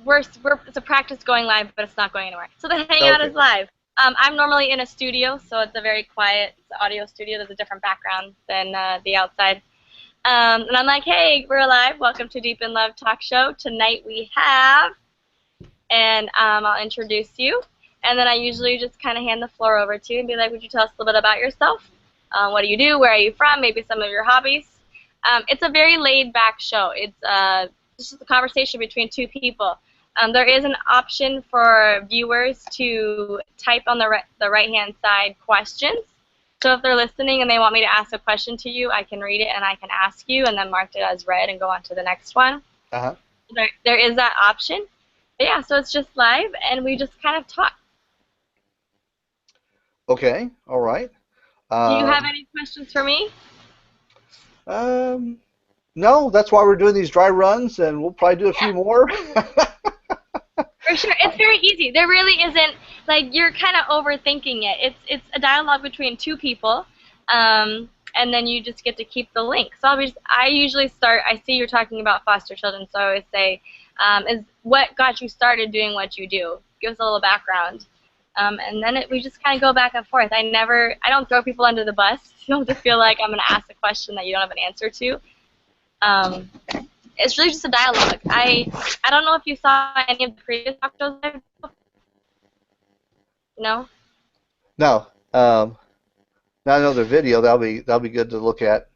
it's a practice going live, but it's not going anywhere. So the Hangout Okay. is live. I'm normally in a studio, so it's a very quiet audio studio. There's a different background than the outside. And I'm like, hey, we're live. Welcome to Deep in Love Talk Show. Tonight we have, and I'll introduce you. And then I usually just kind of hand the floor over to you and be like, would you tell us a little bit about yourself? What do you do? Where are you from? Maybe some of your hobbies. It's a very laid-back show. It's just a conversation between two people. There is an option for viewers to type on the right-hand side questions. So if they're listening and they want me to ask a question to you, I can read it and I can ask you and then mark it as read and go on to the next one. Uh-huh. There is that option. But yeah, so it's just live and we just kind of talk. Okay. All right. Do you have Um, any questions for me? um, no, that's why we're doing these dry runs, and we'll probably do a Yeah. few more. For sure, it's very easy. There really isn't like you're kind of overthinking it. It's a dialogue between two people, and then you just get to keep the link. So I usually start. I see you're talking about foster children, so I always say, is what got you started doing what you do? Give us a little background, and then we just kind of go back and forth. I don't throw people under the bus. You don't have to feel like I'm going to ask a question that you don't have an answer to. Um, it's really just a dialogue. I don't know if you saw any of the previous talk shows I've done. No? No. Now I know the video. That'll be good to look at.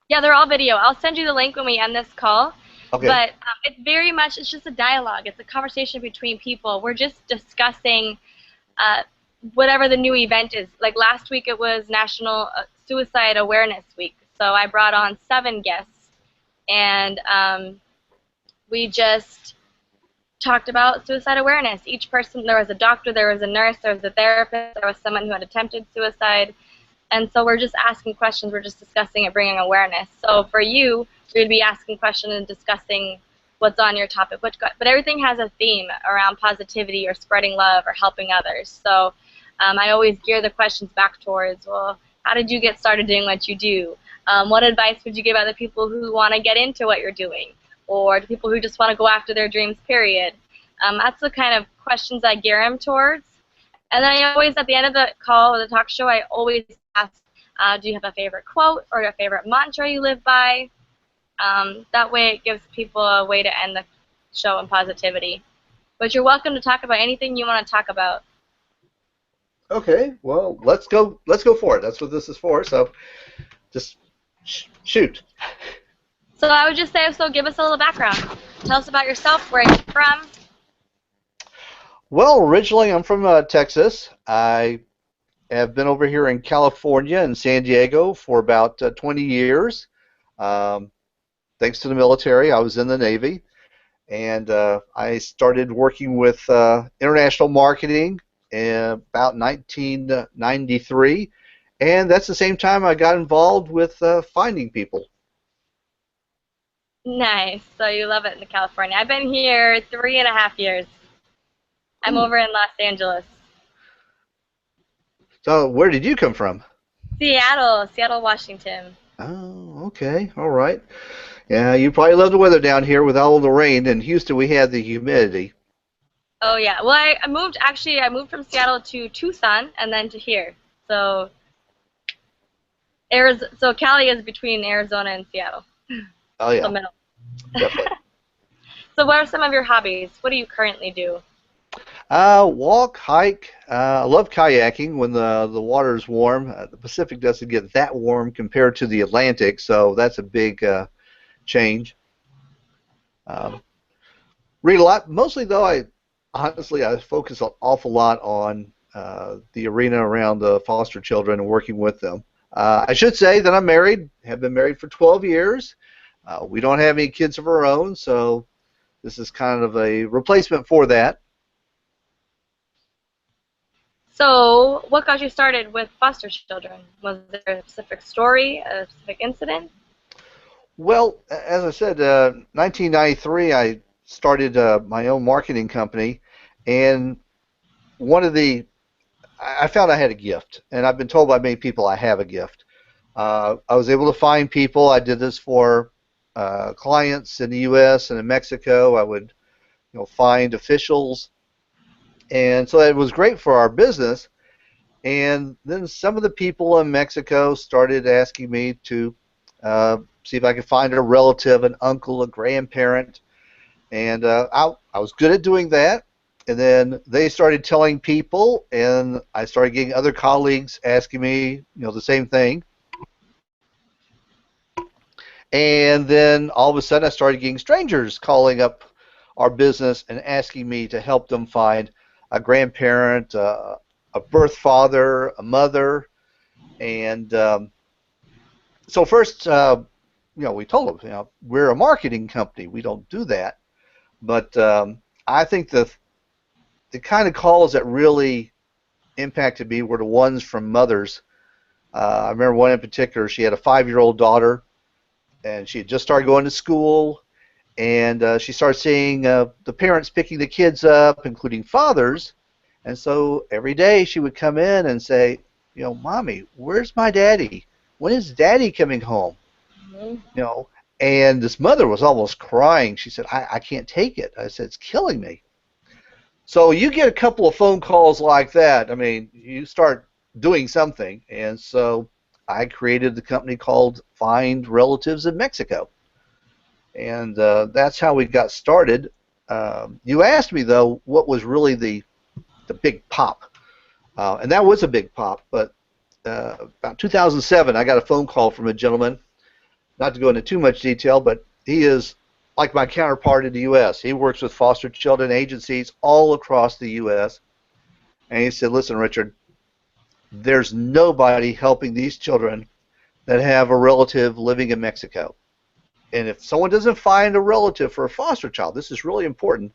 Yeah, they're all video. I'll send you the link when we end this call. Okay. But it's just a dialogue. It's a conversation between people. We're just discussing uh, whatever the new event is. Like last week it was National Suicide Awareness Week. So I brought on 7 guests. And we just talked about suicide awareness. Each person, there was a doctor, there was a nurse, there was a therapist, there was someone who had attempted suicide. And so we're just asking questions, we're just discussing it, bringing awareness. So for you, you'd be asking questions and discussing what's on your topic. But everything has a theme around positivity or spreading love or helping others. So I always gear the questions back towards, well, how did you get started doing what you do? What advice would you give other people who want to get into what you're doing? Or to people who just want to go after their dreams, period? That's the kind of questions I gear them towards. And then I always, at the end of the call or the talk show, I always ask, do you have a favorite quote or a favorite mantra you live by? That way it gives people a way to end the show in positivity. But you're welcome to talk about anything you want to talk about. Okay. Well, let's go. Let's go for it. That's what this is for. So, just shoot. So I would just say, so give us a little background. Tell us about yourself, where you're from. Well, originally I'm from Texas. I have been over here in California and San Diego for about 20 years. Um, Thanks to the military, I was in the Navy, and I started working with international marketing in about 1993, and that's the same time I got involved with finding people. Nice. So you love it in California. I've been here 3.5 years. I'm Ooh. over in Los Angeles. So where did you come from? Seattle, Washington. Oh, okay, all right. Yeah, you probably love the weather down here with all the rain. In Houston, we had the humidity. Oh yeah. Well, I moved from Seattle to Tucson and then to here. So so Cali is between Arizona and Seattle. Oh The yeah, middle. definitely. So what are some of your hobbies? What do you currently do? Walk, hike. I love kayaking when the water is warm. The Pacific doesn't get that warm compared to the Atlantic, so that's a big change. Um, Read a lot. Mostly though, I focus an awful lot on the arena around the foster children and working with them. I should say that I'm married. Have been married for 12 years. We don't have any kids of our own, so this is kind of a replacement for that. So what got you started with foster children? Was there a specific story, a specific incident? Well, as I said, 1993, I started my own marketing company, and one of the I found I had a gift, and I've been told by many people I have a gift. I was able to find people. I did this for clients in the U.S. and in Mexico. I would, find officials, and so it was great for our business. And then some of the people in Mexico started asking me to see if I could find a relative, an uncle, a grandparent, and I was good at doing that. And then they started telling people, and I started getting other colleagues asking me, the same thing. And then all of a sudden, I started getting strangers calling up our business and asking me to help them find a grandparent, a birth father, a mother. And so first, we told them, we're a marketing company. We don't do that. But I think the kind of calls that really impacted me were the ones from mothers. I remember one in particular. She had a 5-year-old daughter, and she had just started going to school, and she started seeing the parents picking the kids up, including fathers. And so every day she would come in and say, Mommy, where's my daddy? When is Daddy coming home? Mhm. And this mother was almost crying. She said, I can't take it. I said, it's killing me. So you get a couple of phone calls like that. I mean, you start doing something. And so I created the company called Find Relatives in Mexico. And that's how we got started. You asked me, though, what was really the big pop. And that was a big pop. But about 2007, I got a phone call from a gentleman, not to go into too much detail, but he is like my counterpart in the U.S. He works with foster children agencies all across the U.S. And he said, listen, Richard, there's nobody helping these children that have a relative living in Mexico. And if someone doesn't find a relative for a foster child, this is really important,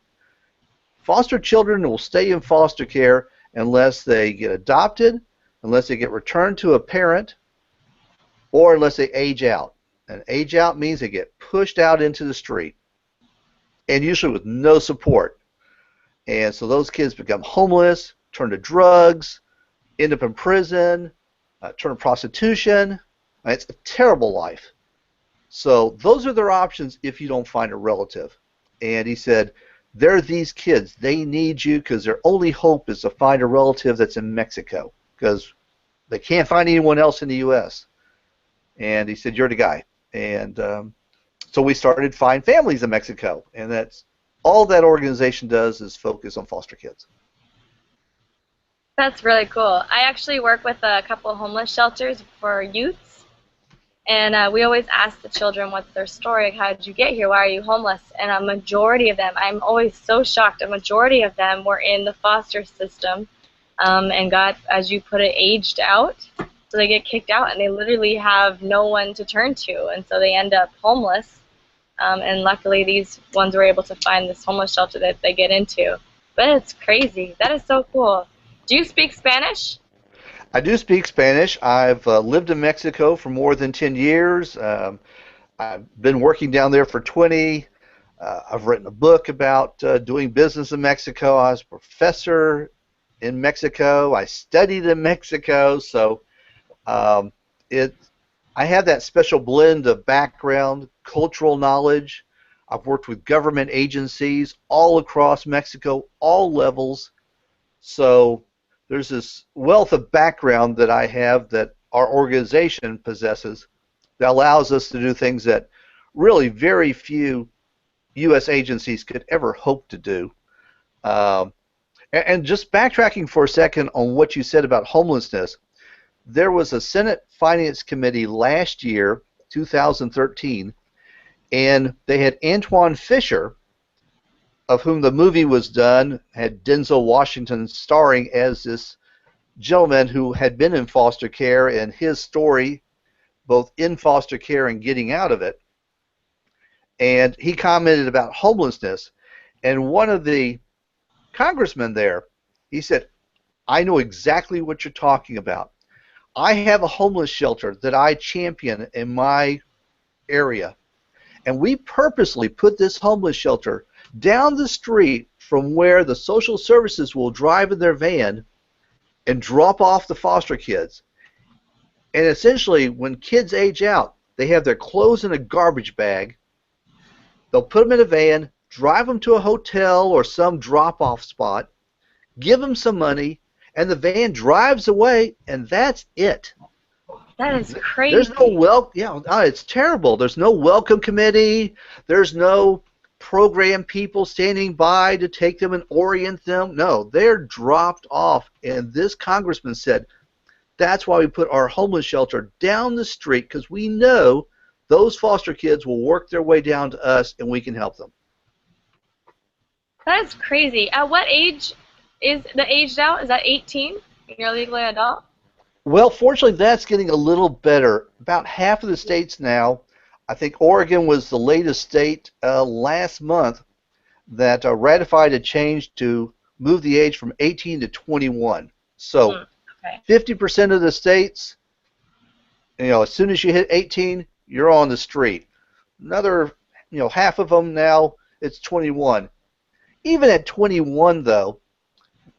foster children will stay in foster care unless they get adopted, unless they get returned to a parent, or unless they age out. And age out means they get pushed out into the street, and usually with no support. And so those kids become homeless, turn to drugs, end up in prison, turn to prostitution. It's a terrible life. So those are their options if you don't find a relative. And he said, there are these kids. They need you because their only hope is to find a relative that's in Mexico because they can't find anyone else in the U.S. And he said, you're the guy. And so we started Find Families in Mexico, and that's all that organization does is focus on foster kids. That's really cool. I actually work with a couple of homeless shelters for youths, and we always ask the children what's their story, like, how did you get here, why are you homeless? And a majority of them, I'm always so shocked, a majority of them were in the foster system and got, as you put it, aged out. So they get kicked out and they literally have no one to turn to, and so they end up homeless. And luckily these ones were able to find this homeless shelter that they get into. But it's crazy. That is so cool. Do you speak Spanish? I do speak Spanish. I've lived in Mexico for more than 10 years. I've been working down there for 20. I've written a book about doing business in Mexico. I was a professor in Mexico. I studied in Mexico. So I have that special blend of background, cultural knowledge. I've worked with government agencies all across Mexico, all levels. So there's this wealth of background that I have that our organization possesses that allows us to do things that really very few U.S. agencies could ever hope to do. And just backtracking for a second on what you said about homelessness, there was a Senate Finance Committee last year, 2013, and they had Antoine Fisher, of whom the movie was done, had Denzel Washington starring as this gentleman who had been in foster care and his story, both in foster care and getting out of it. And he commented about homelessness. And one of the congressmen there, he said, I know exactly what you're talking about. I have a homeless shelter that I champion in my area. And we purposely put this homeless shelter down the street from where the social services will drive in their van and drop off the foster kids. And essentially, when kids age out, they have their clothes in a garbage bag. They'll put them in a van, drive them to a hotel or some drop-off spot, give them some money, and the van drives away, and that's it. That is There's no crazy. it's terrible. There's no welcome committee. There's no program people standing by to take them and orient them. No, they're dropped off. And this congressman said, that's why we put our homeless shelter down the street, because we know those foster kids will work their way down to us and we can help them. That is crazy. At what age is the aged out? Is that 18? You're legally adult? Well, fortunately, that's getting a little better. About half of the states now, I think Oregon was the latest state last month that ratified a change to move the age from 18 to 21. So Okay. 50% of the states, as soon as you hit 18, you're on the street. Another, half of them now, it's 21. Even at 21, though,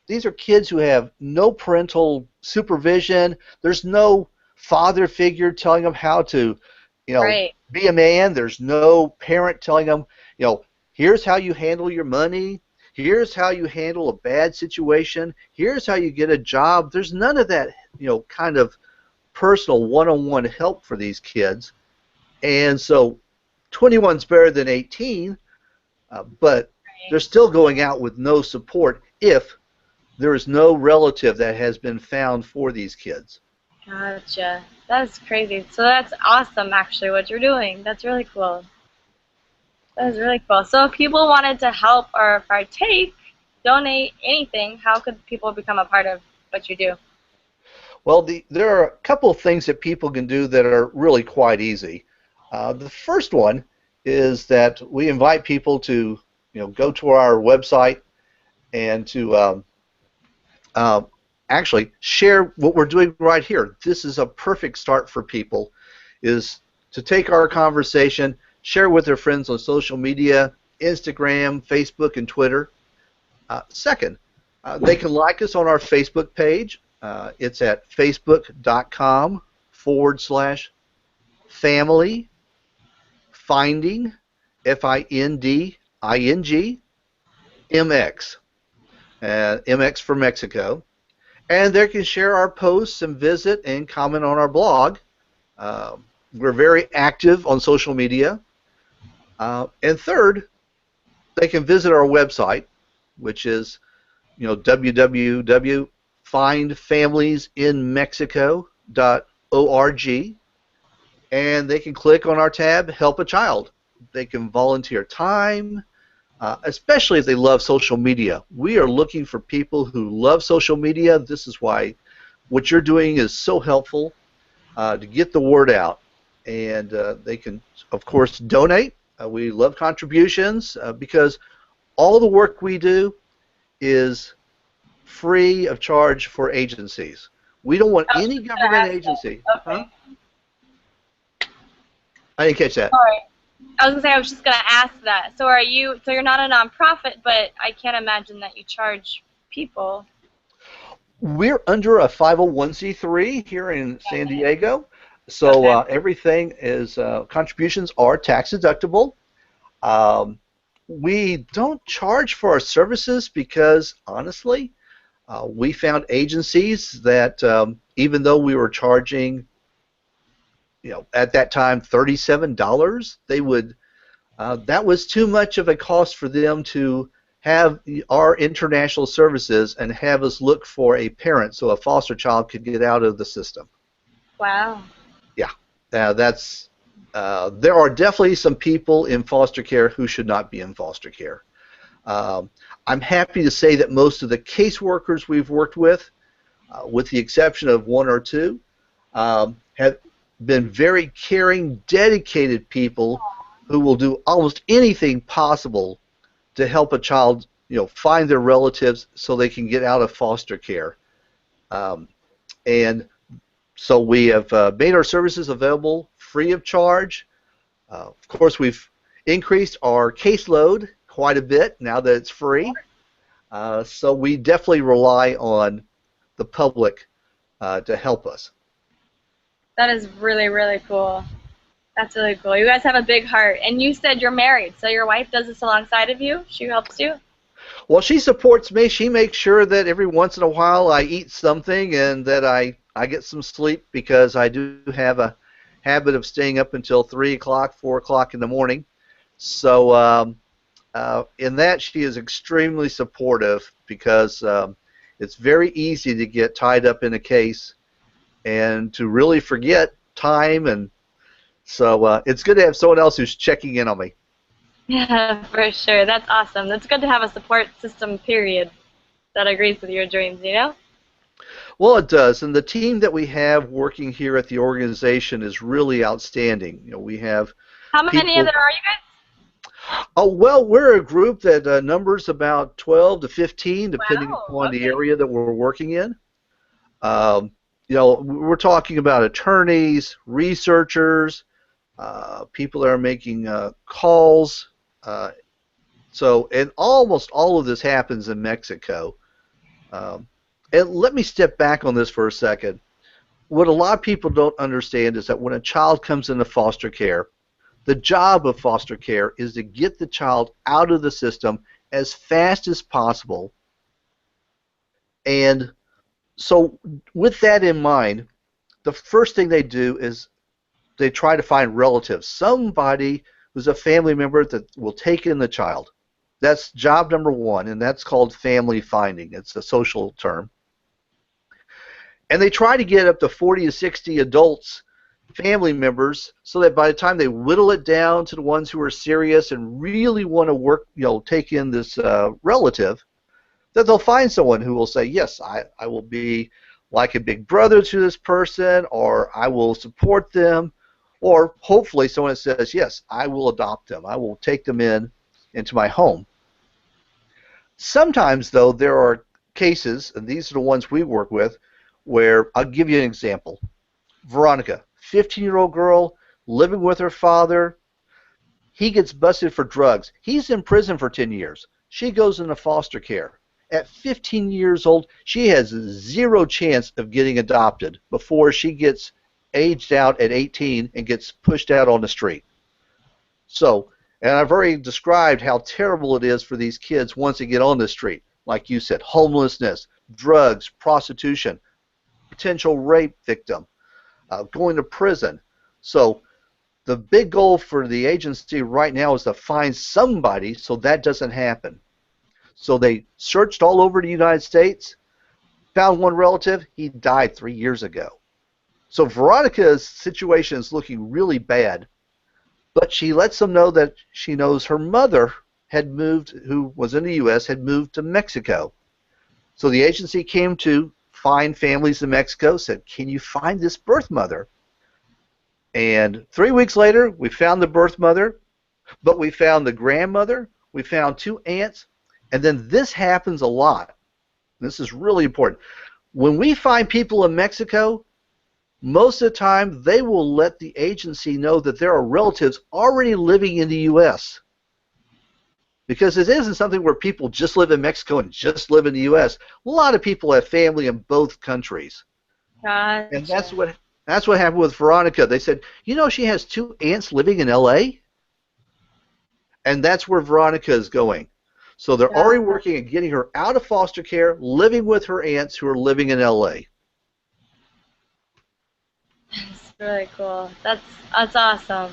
these are kids who have no parental supervision. There's no father figure telling them how to, Right. be a man. There's no parent telling them, here's how you handle your money. Here's how you handle a bad situation. Here's how you get a job. There's none of that, kind of personal one-on-one help for these kids. And so 21's better than 18, but they're still going out with no support if there is no relative that has been found for these kids. Gotcha. That's crazy. So that's awesome, actually, what you're doing. That's really cool. That is really cool. So if people wanted to help or partake, donate anything, how could people become a part of what you do? Well, there are a couple of things that people can do that are really quite easy. The first one is that we invite people to, go to our website and to actually share what we're doing right here. This is a perfect start for people, is to take our conversation, share with their friends on social media, Instagram, Facebook, and Twitter. Second, they can like us on our Facebook page. It's at facebook.com/family finding FINDING MX, MX for Mexico. And they can share our posts and visit and comment on our blog. We're very active on social media. And third, they can visit our website, which is www.findfamiliesinmexico.org, and they can click on our tab, Help a Child. They can volunteer time, especially if they love social media. We are looking for people who love social media. This is why what you're doing is so helpful to get the word out. And they can, of course, donate. We love contributions because all the work we do is free of charge for agencies. We don't want any government agency. Okay. Huh? I didn't catch that. Sorry. I was gonna say I was just gonna ask that. So you're not a nonprofit, but I can't imagine that you charge people. We're under a 501c3 here in San Diego, so Okay. everything is contributions are tax deductible. We don't charge for our services because honestly, we found agencies that even though we were charging, at that time $37, they would that was too much of a cost for them to have our international services and have us look for a parent so a foster child could get out of the system. Wow. Yeah, that's there are definitely some people in foster care who should not be in foster care. I'm happy to say that most of the caseworkers we've worked with the exception of one or two, have been very caring, dedicated people who will do almost anything possible to help a child, find their relatives so they can get out of foster care. And so we have made our services available free of charge. Of course, we've increased our caseload quite a bit now that it's free. So we definitely rely on the public to help us. That is really, really cool. That's really cool. You guys have a big heart. And you said you're married, so your wife does this alongside of you? She helps you? Well, she supports me. She makes sure that every once in a while I eat something and that I get some sleep because I do have a habit of staying up until 3 o'clock, 4 o'clock in the morning. So in that, she is extremely supportive because it's very easy to get tied up in a case and to really forget time. And so it's good to have someone else who's checking in on me. Yeah, for sure. That's awesome. That's good to have a support system, period, that agrees with your dreams, you know? Well, it does, and the team that we have working here at the organization is really outstanding. We have How many of people. there are you Oh, well, we're a group that numbers about 12 to 15, guys? depending Wow, upon the okay. area that we're working in. Um, we're talking about attorneys, researchers, people that are making calls. Uh, and almost all of this happens in Mexico. Um, and let me step back on this for a second. What a lot of people don't understand is that when a child comes into foster care, the job of foster care is to get the child out of the system as fast as possible. And so, with that in mind, the first thing they do is they try to find relatives, somebody who's a family member that will take in the child. That's job number one, and that's called family finding. It's a social term. And they try to get up to 40 to 60 adults, family members, so that by the time they whittle it down to the ones who are serious and really want to work, take in this relative, that they'll find someone who will say, yes, I will be like a big brother to this person, or I will support them, or hopefully someone that says, yes, I will adopt them. I will take them into my home. Sometimes, though, there are cases, and these are the ones we work with, where I'll give you an example. Veronica, 15-year-old girl, living with her father. He gets busted for drugs. He's in prison for 10 years. She goes into foster care. At 15 years old, she has zero chance of getting adopted before she gets aged out at 18 and gets pushed out on the street. So, and I've already described how terrible it is for these kids once they get on the street. Like you said, homelessness, drugs, prostitution, potential rape victim, going to prison. So the big goal for the agency right now is to find somebody so that doesn't happen. So they searched all over the United States, found one relative. He died 3 years ago. So Veronica's situation is looking really bad, but she lets them know that she knows her mother had moved, who was in the U.S., had moved to Mexico. So the agency came to find families in Mexico, said, can you find this birth mother? And 3 weeks later, we found the birth mother, but we found the grandmother, we found two aunts, and then this happens a lot. This is really important. When we find people in Mexico, most of the time they will let the agency know that there are relatives already living in the U.S. Because it isn't something where people just live in Mexico and just live in the U.S. A lot of people have family in both countries. And Gotcha. that's what happened with Veronica. They said, she has two aunts living in L.A., and that's where Veronica is going. So they're already Gotcha. working at getting her out of foster care, living with her aunts who are living in L.A. That's really cool. That's awesome.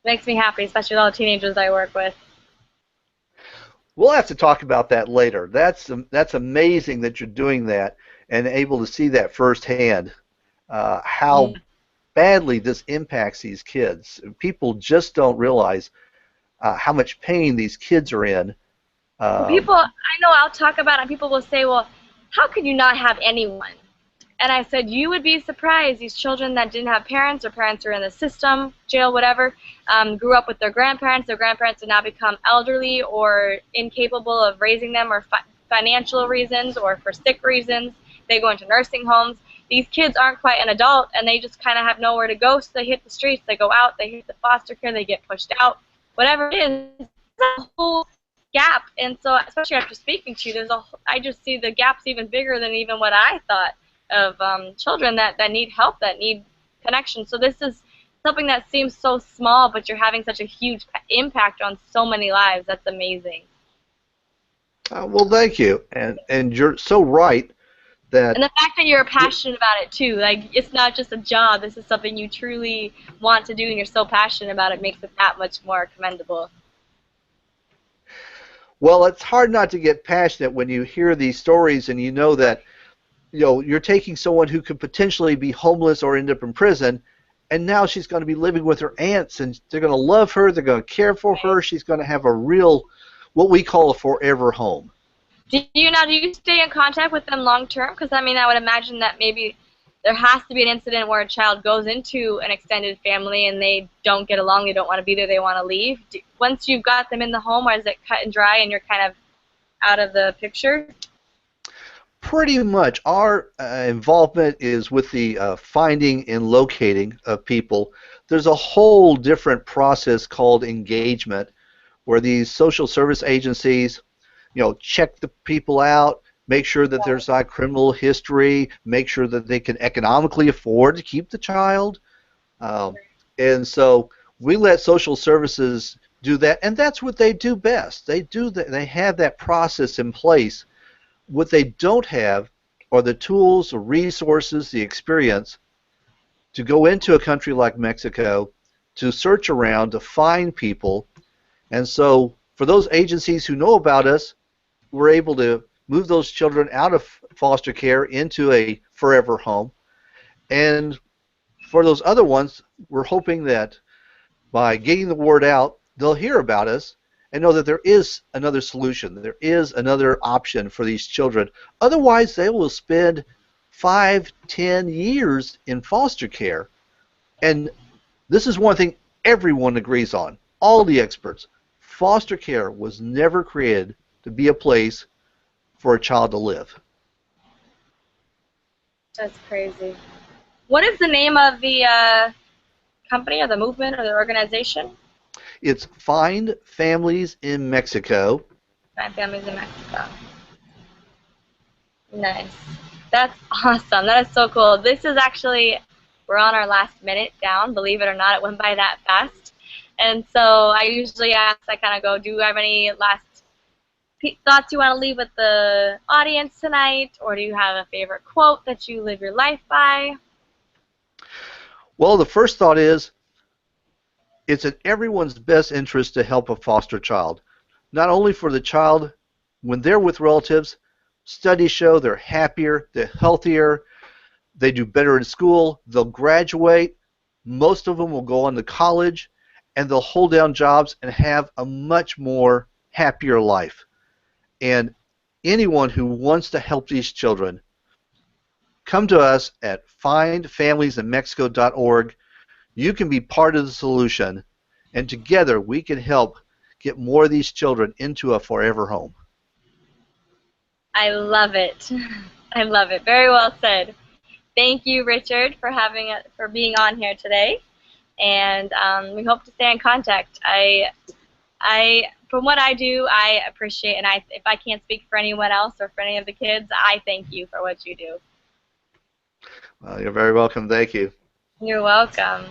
Makes me happy, especially with all the teenagers I work with. We'll have to talk about that later. That's amazing that you're doing that and able to see that firsthand, how Yeah. badly this impacts these kids. People just don't realize how much pain these kids are in. Well, Um, people, I know I'll talk about it, and people will say, well, how could you not have anyone? And I said, you would be surprised. These children that didn't have parents, or parents are in the system, jail, whatever, grew up with their grandparents. Their grandparents have now become elderly or incapable of raising them, or financial reasons, or for sick reasons. They go into nursing homes. These kids aren't quite an adult, and they just kind of have nowhere to go, so they hit the streets. They go out, they hit the foster care, they get pushed out. Whatever it is, a whole gap. And so, especially after speaking to you, I just see the gaps even bigger than even what I thought of children that need help, that need connection. So this is something that seems so small, but you're having such a huge impact on so many lives. That's amazing. Well, thank you, and you're so right And that the fact that you're passionate about it too, like it's not just a job, this is something you truly want to do and you're so passionate about it makes it that much more commendable. well, it's hard not to get passionate when you hear these stories and you know that you're taking someone who could potentially be homeless or end up in prison, and now she's going to be living with her aunts, and they're going to love her, they're going to care for her, she's going to have a real, what we call a forever home. Do you stay in contact with them long term? Because I mean, I would imagine that maybe there has to be an incident where a child goes into an extended family and they don't get along, they don't want to be there, they want to leave. Once you've got them in the home, or is it cut and dry and you're kind of out of the picture? Pretty much our involvement is with the finding and locating of people. There's a whole different process called engagement where these social service agencies check the people out, make sure that there's not criminal history, make sure that they can economically afford to keep the child. And so we let social services do that, and that's what they do best. They do that. They have that process in place. What they don't have are the tools, the resources, the experience to go into a country like Mexico, to search around, to find people. And so for those agencies who know about us, we're able to move those children out of foster care into a forever home. And for those other ones, we're hoping that by getting the word out, they'll hear about us and know that there is another solution, there is another option for these children. Otherwise, they will spend 5, 10 years in foster care. And this is one thing everyone agrees on, all the experts. Foster care was never created to be a place for a child to live. That's crazy. What is the name of the company or the movement or the organization? It's Find Families in Mexico. Find Families in Mexico. Nice. That's awesome. That is so cool. This is actually, we're on our last minute down. Believe it or not, it went by that fast. And so I usually ask, I kind of go, do you have any last thoughts you want to leave with the audience tonight? Or do you have a favorite quote that you live your life by? Well, the first thought is, it's in everyone's best interest to help a foster child. Not only for the child, when they're with relatives, studies show they're happier, they're healthier, they do better in school, they'll graduate, most of them will go on to college, and they'll hold down jobs and have a much more happier life. And anyone who wants to help these children, come to us at findfamiliesinmexico.org. You can be part of the solution, and together we can help get more of these children into a forever home. I love it. I love it. Very well said. Thank you, Richard, for being on here today, and we hope to stay in contact. From what I do, I appreciate, and if I can't speak for anyone else or for any of the kids, I thank you for what you do. Well, you're very welcome. Thank you. You're welcome.